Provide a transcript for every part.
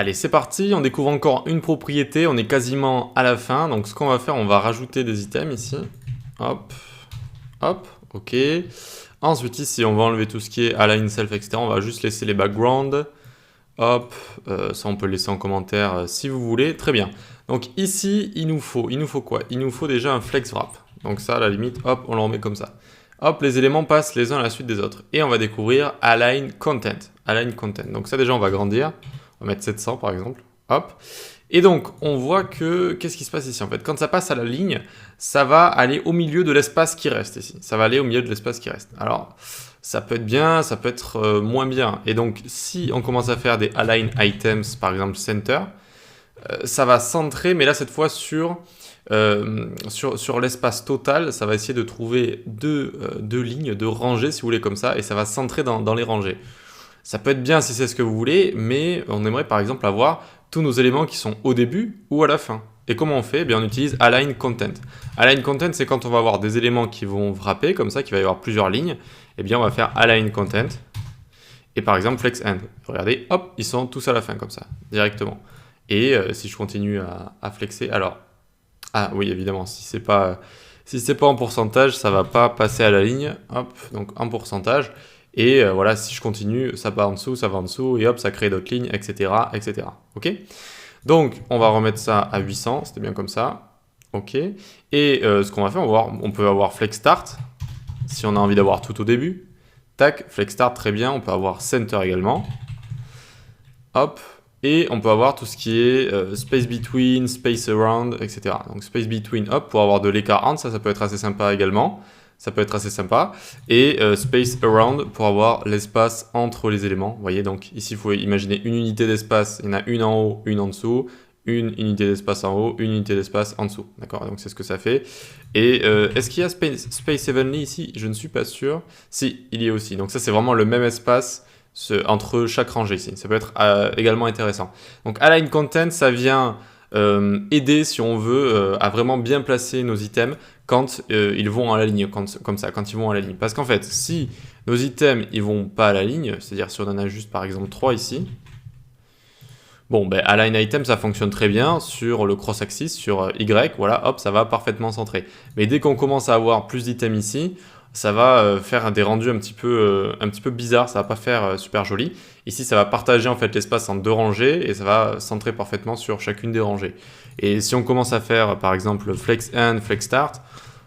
Allez, c'est parti, on découvre encore une propriété, on est quasiment à la fin. Donc ce qu'on va faire, on va rajouter des items ici. Hop, hop, ok. Ensuite ici, on va enlever tout ce qui est align self, etc. On va juste laisser les backgrounds. Hop, ça on peut le laisser en commentaire si vous voulez. Très bien. Donc ici, il nous faut quoi? Il nous faut déjà un flex wrap. Donc ça, à la limite, hop, on le remet comme ça. Hop, les éléments passent les uns à la suite des autres. Et on va découvrir align content. Align content. Donc ça déjà, on va grandir. On va mettre 700 par exemple. Hop. Et donc, on voit que, qu'est-ce qui se passe ici en fait? Quand ça passe à la ligne, ça va aller au milieu de l'espace qui reste ici. Ça va aller au milieu de l'espace qui reste. Alors, ça peut être bien, ça peut être moins bien. Et donc, si on commence à faire des align items, par exemple center, ça va centrer, mais là cette fois sur l'espace total, ça va essayer de trouver deux lignes, deux rangées si vous voulez comme ça, et ça va centrer dans les rangées. Ça peut être bien si c'est ce que vous voulez, mais on aimerait par exemple avoir tous nos éléments qui sont au début ou à la fin. Et comment on fait? Eh bien, on utilise align content. Align content, c'est quand on va avoir des éléments qui vont wrapper, comme ça, qu'il va y avoir plusieurs lignes. Eh bien, on va faire align content. Et par exemple, flex end. Regardez, hop, ils sont tous à la fin, comme ça, directement. Et si je continue à flexer, alors... Ah oui, évidemment, si c'est pas en pourcentage, ça va pas passer à la ligne. Hop, donc en pourcentage. Et voilà, si je continue, ça va en dessous, ça va en dessous, et hop, ça crée d'autres lignes, etc., etc. Ok? Donc, on va remettre ça à 800, c'était bien comme ça. Ok? Et ce qu'on va faire, on peut avoir flex start, si on a envie d'avoir tout au début. Tac, flex start, très bien. On peut avoir center également. Hop. Et on peut avoir tout ce qui est space between, space around, etc. Donc space between, hop, pour avoir de l'écart entre, ça peut être assez sympa également. Ça peut être assez sympa. Et space around pour avoir l'espace entre les éléments. Vous voyez, donc ici, il faut imaginer une unité d'espace. Il y en a une en haut, une en dessous. Une unité d'espace en haut, une unité d'espace en dessous. D'accord? Donc c'est ce que ça fait. Et est-ce qu'il y a space evenly ici? Je ne suis pas sûr. Si, il y est aussi. Donc ça, c'est vraiment le même espace entre chaque rangée ici. Ça peut être également intéressant. Donc align content, ça vient aider, si on veut, à vraiment bien placer nos items quand ils vont à la ligne, comme ça, quand ils vont à la ligne. Parce qu'en fait, si nos items ils vont pas à la ligne, c'est-à-dire si on en a juste par exemple 3 ici, bon, ben, align item, ça fonctionne très bien sur le cross-axis, sur Y, voilà, hop, ça va parfaitement centrer. Mais dès qu'on commence à avoir plus d'items ici, ça va faire des rendus un petit peu bizarres, ça va pas faire super joli. Ici, ça va partager en fait l'espace en deux rangées et ça va centrer parfaitement sur chacune des rangées. Et si on commence à faire par exemple flex end, flex start,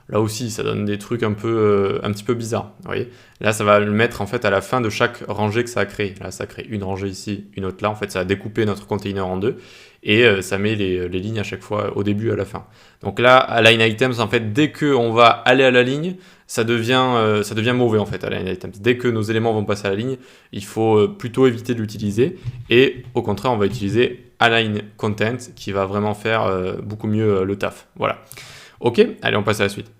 là aussi, ça donne des trucs un petit peu bizarres. Vous voyez? Là, ça va le mettre en fait à la fin de chaque rangée que ça a créé. Là, ça crée une rangée ici, une autre là. En fait, ça va découper notre container en deux et ça met les lignes à chaque fois au début et à la fin. Donc là, align items, en fait, dès qu'on va aller à la ligne, ça devient mauvais en fait, align items. Dès que nos éléments vont passer à la ligne, il faut plutôt éviter de l'utiliser et au contraire, on va utiliser align content qui va vraiment faire beaucoup mieux le taf. Voilà. Ok, allez, on passe à la suite.